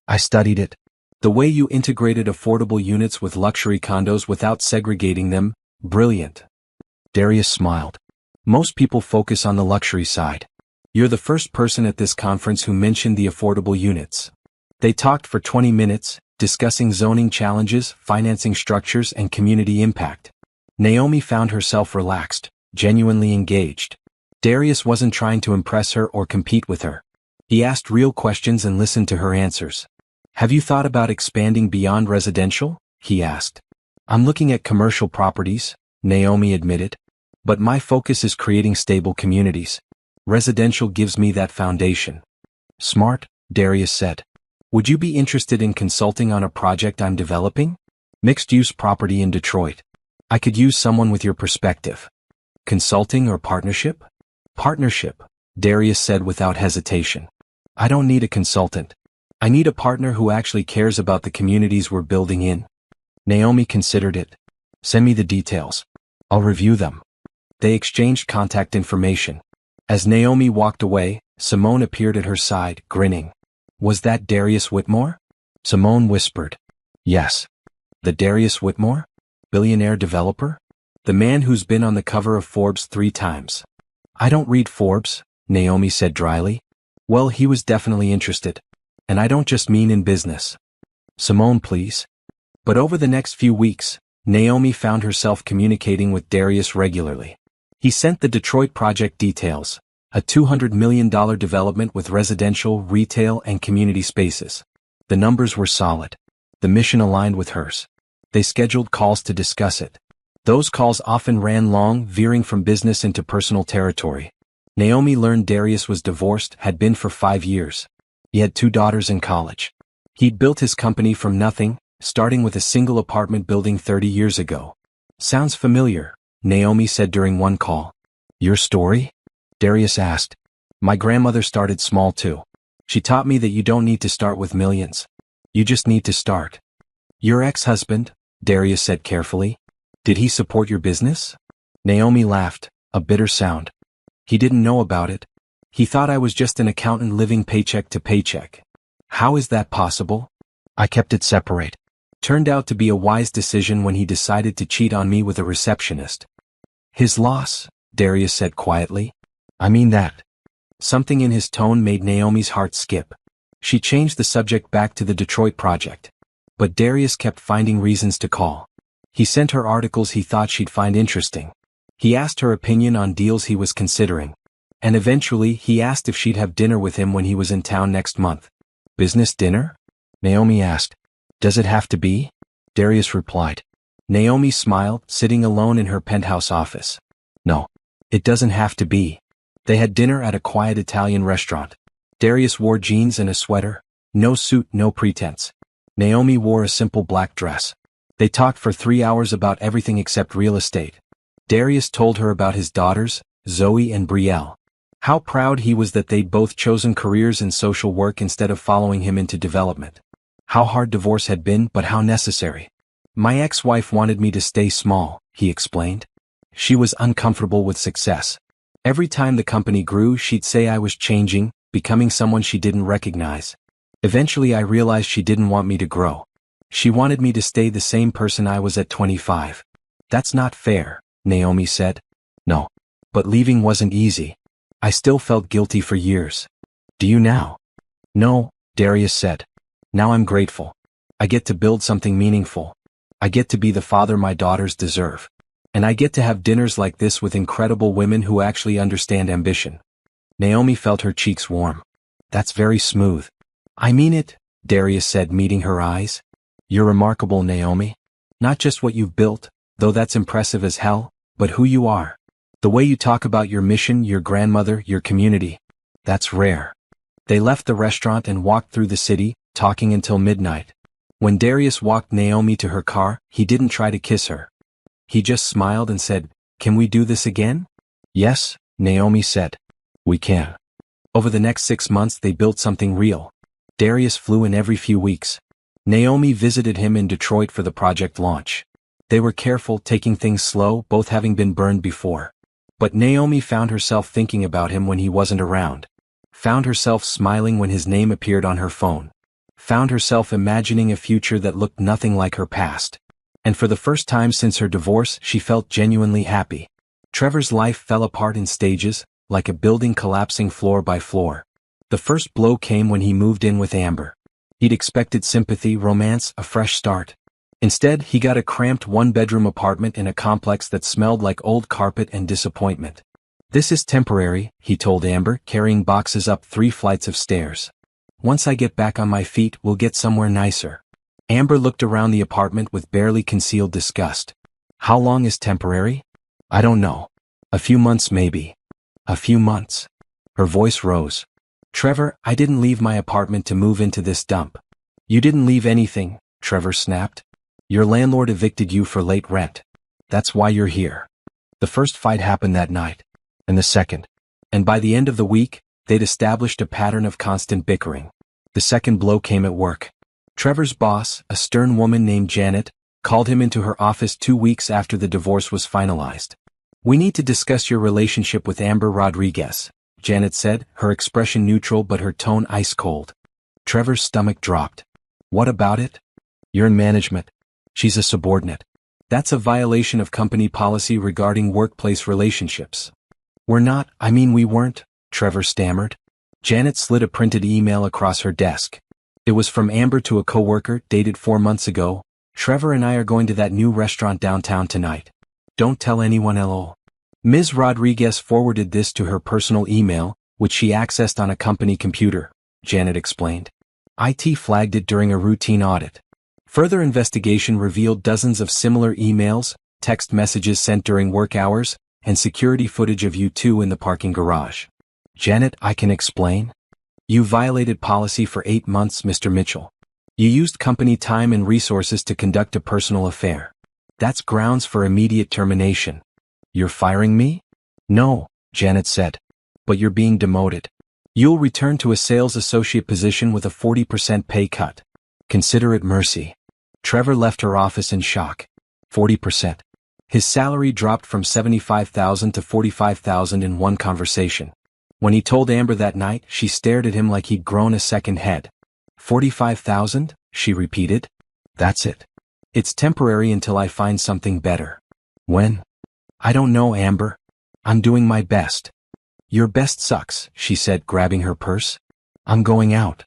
I studied it. The way you integrated affordable units with luxury condos without segregating them, brilliant. Darius smiled. Most people focus on the luxury side. You're the first person at this conference who mentioned the affordable units. They talked for 20 minutes, discussing zoning challenges, financing structures, and community impact. Naomi found herself relaxed, genuinely engaged. Darius wasn't trying to impress her or compete with her. He asked real questions and listened to her answers. Have you thought about expanding beyond residential? He asked. I'm looking at commercial properties, Naomi admitted. But my focus is creating stable communities. Residential gives me that foundation. Smart, Darius said. Would you be interested in consulting on a project I'm developing? Mixed-use property in Detroit. I could use someone with your perspective. Consulting or partnership? Partnership, Darius said without hesitation. I don't need a consultant. I need a partner who actually cares about the communities we're building in. Naomi considered it. Send me the details. I'll review them. They exchanged contact information. As Naomi walked away, Simone appeared at her side, grinning. Was that Darius Whitmore? Simone whispered. Yes. The Darius Whitmore? Billionaire developer? The man who's been on the cover of Forbes 3 times. I don't read Forbes, Naomi said dryly. Well, he was definitely interested. And I don't just mean in business. Simone, please. But over the next few weeks, Naomi found herself communicating with Darius regularly. He sent the Detroit project details, a $200 million development with residential, retail, and community spaces. The numbers were solid. The mission aligned with hers. They scheduled calls to discuss it. Those calls often ran long, veering from business into personal territory. Naomi learned Darius was divorced, had been for 5 years. He had 2 daughters in college. He'd built his company from nothing, starting with a single apartment building 30 years ago. Sounds familiar, Naomi said during one call. Your story? Darius asked. My grandmother started small too. She taught me that you don't need to start with millions. You just need to start. Your ex-husband, Darius said carefully. Did he support your business? Naomi laughed, a bitter sound. He didn't know about it. He thought I was just an accountant living paycheck to paycheck. How is that possible? I kept it separate. Turned out to be a wise decision when he decided to cheat on me with a receptionist. His loss, Darius said quietly. I mean that. Something in his tone made Naomi's heart skip. She changed the subject back to the Detroit project. But Darius kept finding reasons to call. He sent her articles he thought she'd find interesting. He asked her opinion on deals he was considering. And eventually he asked if she'd have dinner with him when he was in town next month. Business dinner? Naomi asked. Does it have to be? Darius replied. Naomi smiled, sitting alone in her penthouse office. No. It doesn't have to be. They had dinner at a quiet Italian restaurant. Darius wore jeans and a sweater. No suit, no pretense. Naomi wore a simple black dress. They talked for 3 hours about everything except real estate. Darius told her about his daughters, Zoe and Brielle. How proud he was that they'd both chosen careers in social work instead of following him into development. How hard divorce had been, but how necessary. My ex-wife wanted me to stay small, he explained. She was uncomfortable with success. Every time the company grew, she'd say I was changing, becoming someone she didn't recognize. Eventually I realized she didn't want me to grow. She wanted me to stay the same person I was at 25. That's not fair, Naomi said. No. But leaving wasn't easy. I still felt guilty for years. Do you now? No, Darius said. Now I'm grateful. I get to build something meaningful. I get to be the father my daughters deserve. And I get to have dinners like this with incredible women who actually understand ambition. Naomi felt her cheeks warm. That's very smooth. I mean it, Darius said, meeting her eyes. You're remarkable, Naomi. Not just what you've built, though that's impressive as hell, but who you are. The way you talk about your mission, your grandmother, your community. That's rare. They left the restaurant and walked through the city, talking until midnight. When Darius walked Naomi to her car, he didn't try to kiss her. He just smiled and said, "Can we do this again?" "Yes," Naomi said. "We can." Over the next 6 months they built something real. Darius flew in every few weeks. Naomi visited him in Detroit for the project launch. They were careful, taking things slow, both having been burned before. But Naomi found herself thinking about him when he wasn't around. Found herself smiling when his name appeared on her phone. Found herself imagining a future that looked nothing like her past. And for the first time since her divorce, she felt genuinely happy. Trevor's life fell apart in stages, like a building collapsing floor by floor. The first blow came when he moved in with Amber. He'd expected sympathy, romance, a fresh start. Instead, he got a cramped one-bedroom apartment in a complex that smelled like old carpet and disappointment. "This is temporary," he told Amber, carrying boxes up 3 flights of stairs. "Once I get back on my feet, we'll get somewhere nicer." Amber looked around the apartment with barely concealed disgust. "How long is temporary?" "I don't know. A few months maybe." "A few months?" Her voice rose. "Trevor, I didn't leave my apartment to move into this dump." "You didn't leave anything," Trevor snapped. "Your landlord evicted you for late rent. That's why you're here." The first fight happened that night. And the second. And by the end of the week, they'd established a pattern of constant bickering. The second blow came at work. Trevor's boss, a stern woman named Janet, called him into her office 2 weeks after the divorce was finalized. "We need to discuss your relationship with Amber Rodriguez," Janet said, her expression neutral but her tone ice cold. Trevor's stomach dropped. "What about it?" "You're in management. She's a subordinate. That's a violation of company policy regarding workplace relationships." "We're not, we weren't," Trevor stammered. Janet slid a printed email across her desk. It was from Amber to a coworker, dated 4 months ago. "Trevor and I are going to that new restaurant downtown tonight. Don't tell anyone, lol." Ms. Rodriguez forwarded this to her personal email, which she accessed on a company computer, Janet explained. IT flagged it during a routine audit. Further investigation revealed dozens of similar emails, text messages sent during work hours, and security footage of you two in the parking garage. "Janet, I can explain. You violated policy for 8 months, Mr. Mitchell. You used company time and resources to conduct a personal affair. That's grounds for immediate termination." "You're firing me?" "No," Janet said. "But you're being demoted. You'll return to a sales associate position with a 40% pay cut. Consider it mercy." Trevor left her office in shock. 40%. His salary dropped from $75,000 to $45,000 in one conversation. When he told Amber that night, she stared at him like he'd grown a second head. "$45,000? She repeated. "That's it. It's temporary until I find something better." "When?" "I don't know, Amber. I'm doing my best." "Your best sucks," she said, grabbing her purse. "I'm going out."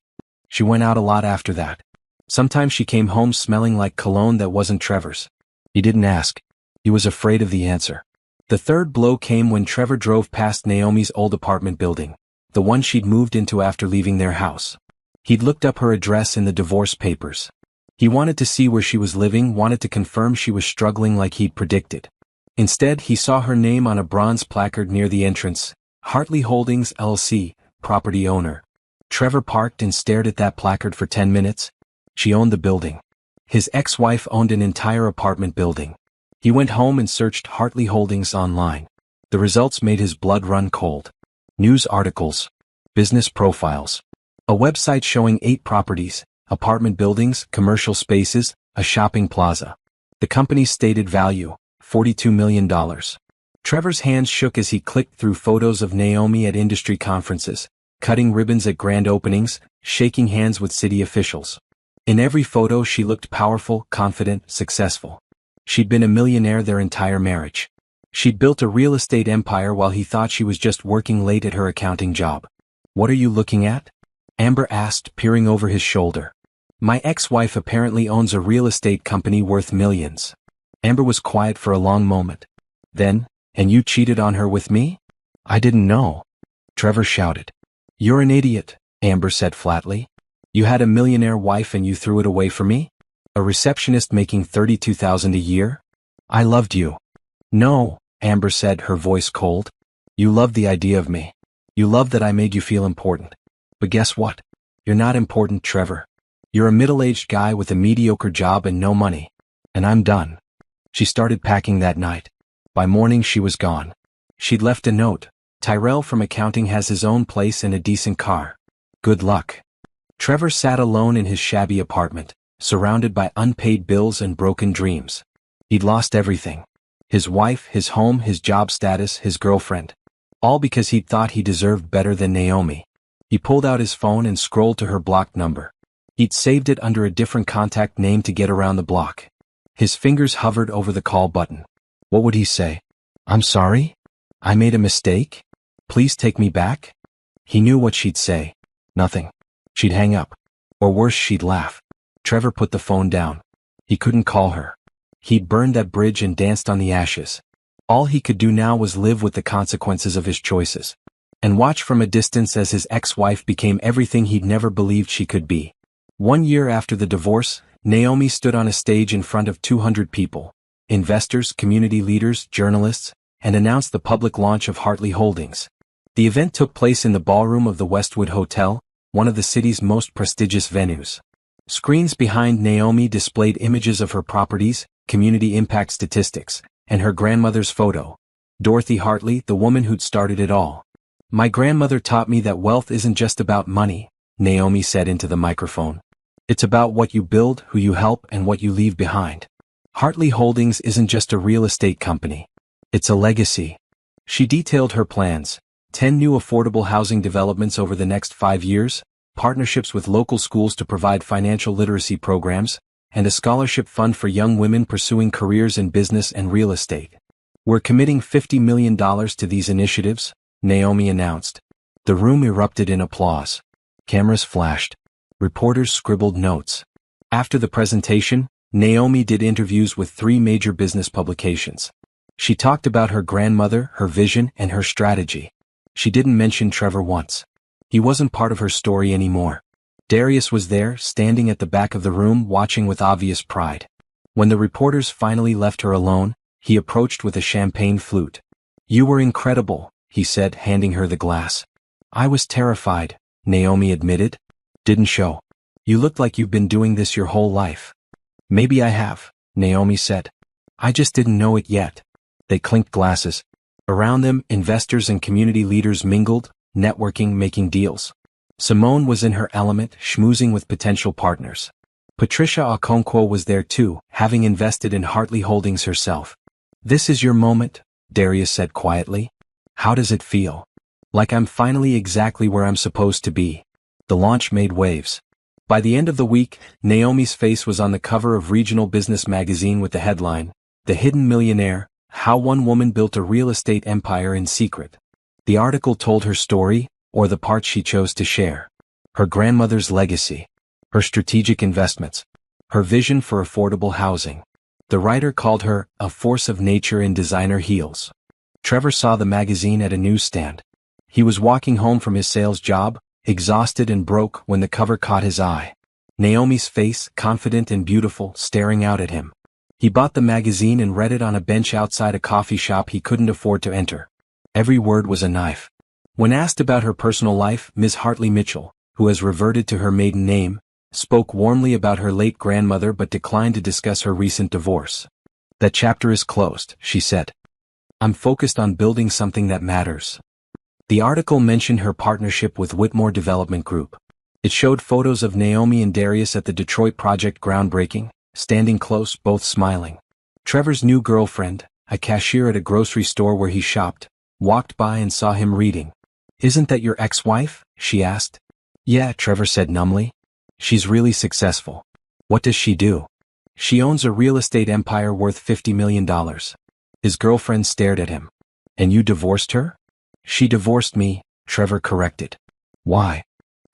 She went out a lot after that. Sometimes she came home smelling like cologne that wasn't Trevor's. He didn't ask. He was afraid of the answer. The third blow came when Trevor drove past Naomi's old apartment building, the one she'd moved into after leaving their house. He'd looked up her address in the divorce papers. He wanted to see where she was living, wanted to confirm she was struggling like he'd predicted. Instead, he saw her name on a bronze placard near the entrance, Hartley Holdings LC, property owner. Trevor parked and stared at that placard for 10 minutes. She owned the building. His ex-wife owned an entire apartment building. He went home and searched Hartley Holdings online. The results made his blood run cold. News articles, business profiles, a website showing 8 properties, apartment buildings, commercial spaces, a shopping plaza. The company's stated value, $42 million. Trevor's hands shook as he clicked through photos of Naomi at industry conferences, cutting ribbons at grand openings, shaking hands with city officials. In every photo she looked powerful, confident, successful. She'd been a millionaire their entire marriage. She'd built a real estate empire while he thought she was just working late at her accounting job. "What are you looking at?" Amber asked, peering over his shoulder. "My ex-wife apparently owns a real estate company worth millions." Amber was quiet for a long moment. Then, "And you cheated on her with me?" "I didn't know." Trevor shouted. "You're an idiot," Amber said flatly. "You had a millionaire wife and you threw it away for me? A receptionist making $32,000 a year? I loved you." "No," Amber said, her voice cold. "You loved the idea of me. You loved that I made you feel important. But guess what? You're not important, Trevor. You're a middle-aged guy with a mediocre job and no money. And I'm done." She started packing that night. By morning she was gone. She'd left a note. "Tyrell from accounting has his own place and a decent car. Good luck." Trevor sat alone in his shabby apartment, surrounded by unpaid bills and broken dreams. He'd lost everything. His wife, his home, his job status, his girlfriend. All because he'd thought he deserved better than Naomi. He pulled out his phone and scrolled to her blocked number. He'd saved it under a different contact name to get around the block. His fingers hovered over the call button. What would he say? "I'm sorry? I made a mistake? Please take me back?" He knew what she'd say. Nothing. She'd hang up. Or worse, she'd laugh. Trevor put the phone down. He couldn't call her. He'd burned that bridge and danced on the ashes. All he could do now was live with the consequences of his choices. And watch from a distance as his ex-wife became everything he'd never believed she could be. 1 year after the divorce, Naomi stood on a stage in front of 200 people, investors, community leaders, journalists, and announced the public launch of Hartley Holdings. The event took place in the ballroom of the Westwood Hotel, one of the city's most prestigious venues. Screens behind Naomi displayed images of her properties, community impact statistics, and her grandmother's photo. Dorothy Hartley, the woman who'd started it all. "My grandmother taught me that wealth isn't just about money," Naomi said into the microphone. "It's about what you build, who you help, and what you leave behind. Hartley Holdings isn't just a real estate company. It's a legacy." She detailed her plans: 10 new affordable housing developments over the next 5 years, partnerships with local schools to provide financial literacy programs, and a scholarship fund for young women pursuing careers in business and real estate. "We're committing $50 million to these initiatives," Naomi announced. The room erupted in applause. Cameras flashed. Reporters scribbled notes. After the presentation, Naomi did interviews with 3 major business publications. She talked about her grandmother, her vision, and her strategy. She didn't mention Trevor once. He wasn't part of her story anymore. Darius was there, standing at the back of the room, watching with obvious pride. When the reporters finally left her alone, he approached with a champagne flute. "You were incredible," he said, handing her the glass. "I was terrified," Naomi admitted. "Didn't show. You looked like you've been doing this your whole life." "Maybe I have," Naomi said. "I just didn't know it yet." They clinked glasses. Around them, investors and community leaders mingled, networking, making deals. Simone was in her element, schmoozing with potential partners. Patricia Okonkwo was there too, having invested in Hartley Holdings herself. "This is your moment," Darius said quietly. "How does it feel?" "Like I'm finally exactly where I'm supposed to be." The launch made waves. By the end of the week, Naomi's face was on the cover of Regional Business magazine with the headline, "The Hidden Millionaire, How One Woman Built a Real Estate Empire in Secret." The article told her story, or the part she chose to share. Her grandmother's legacy. Her strategic investments. Her vision for affordable housing. The writer called her a force of nature in designer heels. Trevor saw the magazine at a newsstand. He was walking home from his sales job, exhausted and broke, when the cover caught his eye. Naomi's face, confident and beautiful, staring out at him. He bought the magazine and read it on a bench outside a coffee shop he couldn't afford to enter. Every word was a knife. When asked about her personal life, Ms. Hartley Mitchell, who has reverted to her maiden name, spoke warmly about her late grandmother but declined to discuss her recent divorce. "That chapter is closed," she said. "I'm focused on building something that matters." The article mentioned her partnership with Whitmore Development Group. It showed photos of Naomi and Darius at the Detroit project groundbreaking, standing close, both smiling. Trevor's new girlfriend, a cashier at a grocery store where he shopped, walked by and saw him reading. "Isn't that your ex-wife?" she asked. "Yeah," Trevor said numbly. "She's really successful." "What does she do?" "She owns a real estate empire worth $50 million. His girlfriend stared at him. "And you divorced her?" "She divorced me," Trevor corrected. "Why?"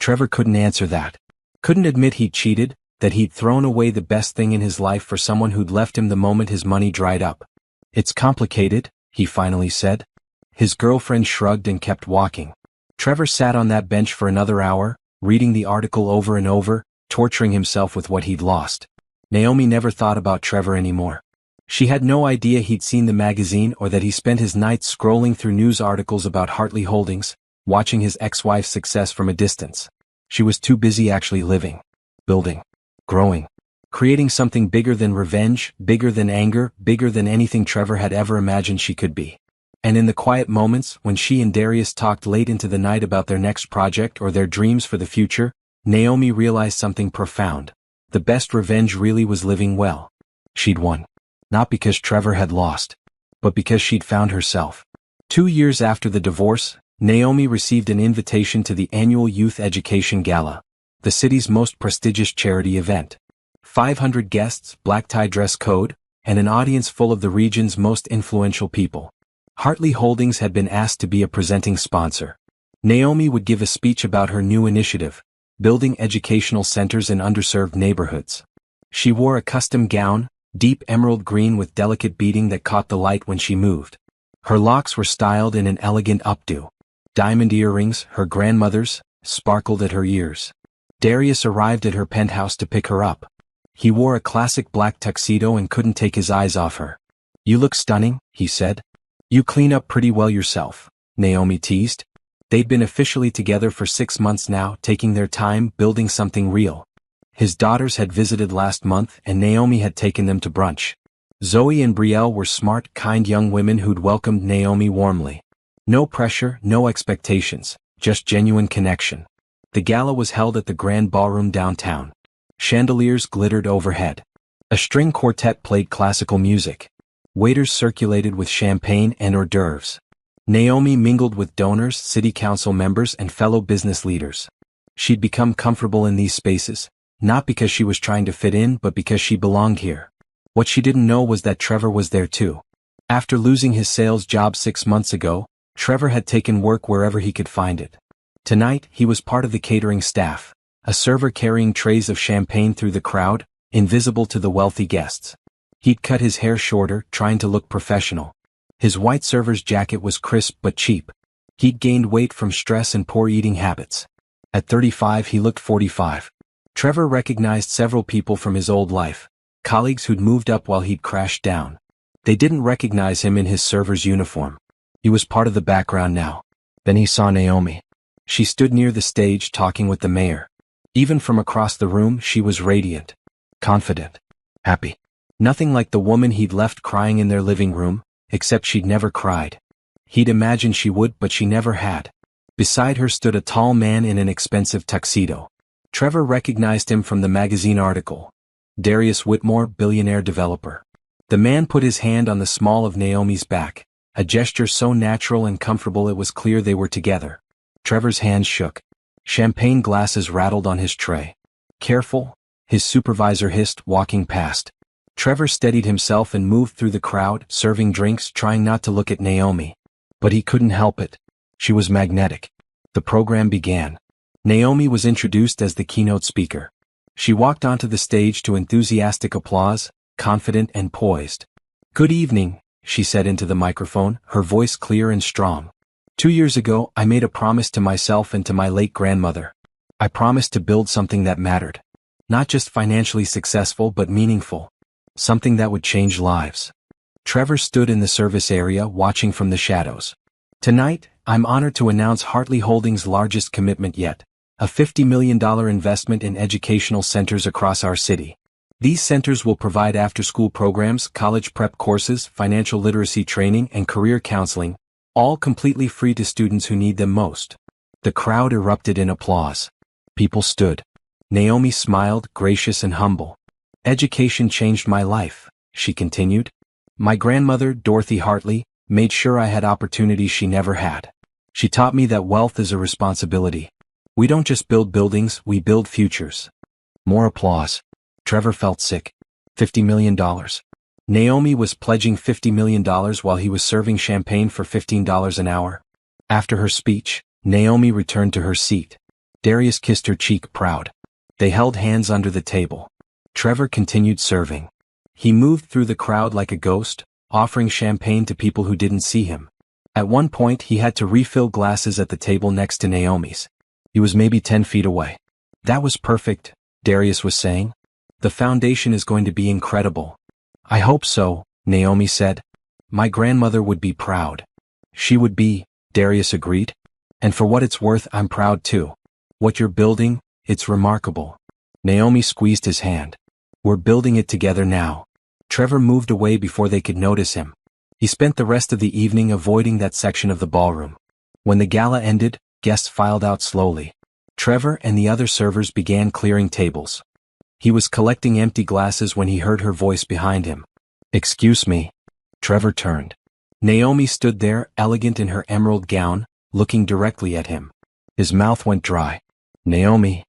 Trevor couldn't answer that. Couldn't admit he'd cheated, that he'd thrown away the best thing in his life for someone who'd left him the moment his money dried up. "It's complicated," he finally said. His girlfriend shrugged and kept walking. Trevor sat on that bench for another hour, reading the article over and over, torturing himself with what he'd lost. Naomi never thought about Trevor anymore. She had no idea he'd seen the magazine or that he spent his nights scrolling through news articles about Hartley Holdings, watching his ex-wife's success from a distance. She was too busy actually living, building, growing, creating something bigger than revenge, bigger than anger, bigger than anything Trevor had ever imagined she could be. And in the quiet moments, when she and Darius talked late into the night about their next project or their dreams for the future, Naomi realized something profound. The best revenge really was living well. She'd won. Not because Trevor had lost, but because she'd found herself. 2 years after the divorce, Naomi received an invitation to the annual Youth Education Gala, the city's most prestigious charity event. 500 guests, black tie dress code, and an audience full of the region's most influential people. Hartley Holdings had been asked to be a presenting sponsor. Naomi would give a speech about her new initiative, building educational centers in underserved neighborhoods. She wore a custom gown, deep emerald green with delicate beading that caught the light when she moved. Her locks were styled in an elegant updo. Diamond earrings, her grandmother's, sparkled at her ears. Darius arrived at her penthouse to pick her up. He wore a classic black tuxedo and couldn't take his eyes off her. "You look stunning," he said. "You clean up pretty well yourself," Naomi teased. They'd been officially together for 6 months now, taking their time, building something real. His daughters had visited last month and Naomi had taken them to brunch. Zoe and Brielle were smart, kind young women who'd welcomed Naomi warmly. No pressure, no expectations, just genuine connection. The gala was held at the Grand Ballroom downtown. Chandeliers glittered overhead. A string quartet played classical music. Waiters circulated with champagne and hors d'oeuvres. Naomi mingled with donors, city council members, and fellow business leaders. She'd become comfortable in these spaces, not because she was trying to fit in but because she belonged here. What she didn't know was that Trevor was there too. After losing his sales job 6 months ago, Trevor had taken work wherever he could find it. Tonight, he was part of the catering staff, a server carrying trays of champagne through the crowd, invisible to the wealthy guests. He'd cut his hair shorter, trying to look professional. His white server's jacket was crisp but cheap. He'd gained weight from stress and poor eating habits. At 35, he looked 45. Trevor recognized several people from his old life, colleagues who'd moved up while he'd crashed down. They didn't recognize him in his server's uniform. He was part of the background now. Then he saw Naomi. She stood near the stage talking with the mayor. Even from across the room, she was radiant, confident, happy. Nothing like the woman he'd left crying in their living room, except she'd never cried. He'd imagined she would, but she never had. Beside her stood a tall man in an expensive tuxedo. Trevor recognized him from the magazine article. Darius Whitmore, billionaire developer. The man put his hand on the small of Naomi's back, a gesture so natural and comfortable it was clear they were together. Trevor's hands shook. Champagne glasses rattled on his tray. "Careful," his supervisor hissed, walking past. Trevor steadied himself and moved through the crowd, serving drinks, trying not to look at Naomi. But he couldn't help it. She was magnetic. The program began. Naomi was introduced as the keynote speaker. She walked onto the stage to enthusiastic applause, confident and poised. "Good evening," she said into the microphone, her voice clear and strong. 2 years ago, I made a promise to myself and to my late grandmother. I promised to build something that mattered. Not just financially successful but meaningful. Something that would change lives. Trevor stood in the service area watching from the shadows. Tonight, I'm honored to announce Hartley Holdings' largest commitment yet. A $50 million investment in educational centers across our city. These centers will provide after-school programs, college prep courses, financial literacy training, and career counseling, all completely free to students who need them most. The crowd erupted in applause. People stood. Naomi smiled, gracious and humble. Education changed my life, she continued. My grandmother, Dorothy Hartley, made sure I had opportunities she never had. She taught me that wealth is a responsibility. We don't just build buildings, we build futures. More applause. Trevor felt sick. $50 million. Naomi was pledging $50 million while he was serving champagne for $15 an hour. After her speech, Naomi returned to her seat. Darius kissed her cheek, proud. They held hands under the table. Trevor continued serving. He moved through the crowd like a ghost, offering champagne to people who didn't see him. At one point he had to refill glasses at the table next to Naomi's. He was maybe 10 feet away. That was perfect, Darius was saying. The foundation is going to be incredible. I hope so, Naomi said. My grandmother would be proud. She would be, Darius agreed. And for what it's worth, I'm proud too. What you're building, it's remarkable. Naomi squeezed his hand. We're building it together now. Trevor moved away before they could notice him. He spent the rest of the evening avoiding that section of the ballroom. When the gala ended, guests filed out slowly. Trevor and the other servers began clearing tables. He was collecting empty glasses when he heard her voice behind him. Excuse me. Trevor turned. Naomi stood there, elegant in her emerald gown, looking directly at him. His mouth went dry. Naomi.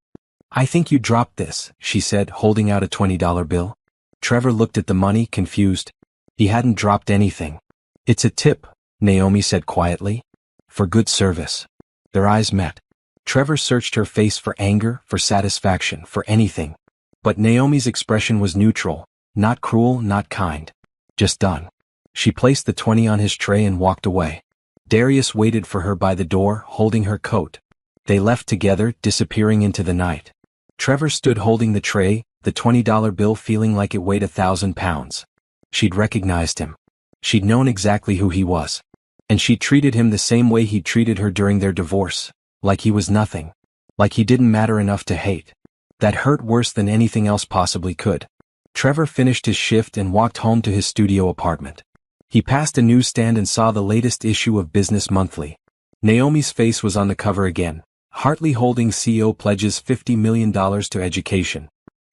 I think you dropped this, she said, holding out a $20 bill. Trevor looked at the money, confused. He hadn't dropped anything. It's a tip, Naomi said quietly. For good service. Their eyes met. Trevor searched her face for anger, for satisfaction, for anything. But Naomi's expression was neutral, not cruel, not kind. Just done. She placed the 20 on his tray and walked away. Darius waited for her by the door, holding her coat. They left together, disappearing into the night. Trevor stood holding the tray, the $20 bill feeling like it weighed 1,000 pounds. She'd recognized him. She'd known exactly who he was. And she treated him the same way he'd treated her during their divorce, like he was nothing. Like he didn't matter enough to hate. That hurt worse than anything else possibly could. Trevor finished his shift and walked home to his studio apartment. He passed a newsstand and saw the latest issue of Business Monthly. Naomi's face was on the cover again. Hartley Holdings CEO pledges $50 million to education.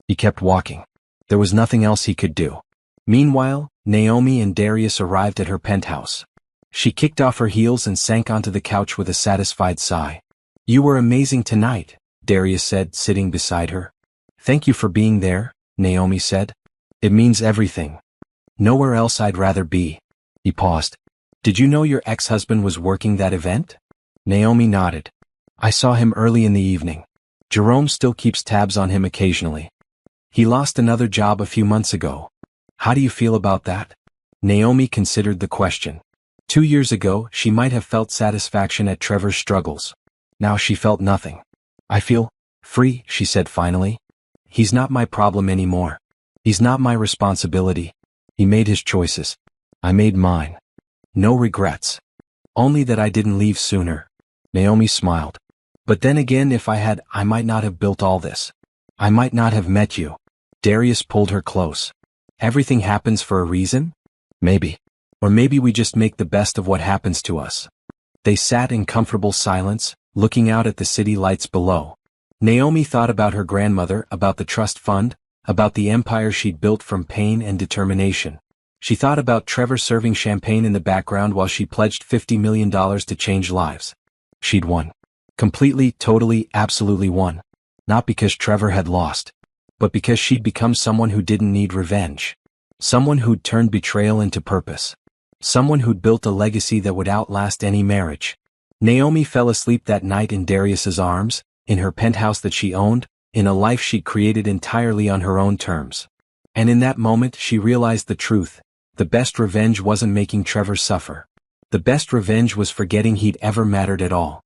He kept walking. There was nothing else he could do. Meanwhile, Naomi and Darius arrived at her penthouse. She kicked off her heels and sank onto the couch with a satisfied sigh. You were amazing tonight, Darius said, sitting beside her. Thank you for being there, Naomi said. It means everything. Nowhere else I'd rather be. He paused. Did you know your ex-husband was working that event? Naomi nodded. I saw him early in the evening. Jerome still keeps tabs on him occasionally. He lost another job a few months ago. How do you feel about that? Naomi considered the question. 2 years ago, she might have felt satisfaction at Trevor's struggles. Now she felt nothing. I feel free, she said finally. He's not my problem anymore. He's not my responsibility. He made his choices. I made mine. No regrets. Only that I didn't leave sooner. Naomi smiled. But then again, if I had, I might not have built all this. I might not have met you. Darius pulled her close. Everything happens for a reason? Maybe. Or maybe we just make the best of what happens to us. They sat in comfortable silence, looking out at the city lights below. Naomi thought about her grandmother, about the trust fund, about the empire she'd built from pain and determination. She thought about Trevor serving champagne in the background while she pledged $50 million to change lives. She'd won. Completely, totally, absolutely won. Not because Trevor had lost, but because she'd become someone who didn't need revenge. Someone who'd turned betrayal into purpose. Someone who'd built a legacy that would outlast any marriage. Naomi fell asleep that night in Darius's arms, in her penthouse that she owned, in a life she'd created entirely on her own terms. And in that moment she realized the truth. The best revenge wasn't making Trevor suffer. The best revenge was forgetting he'd ever mattered at all.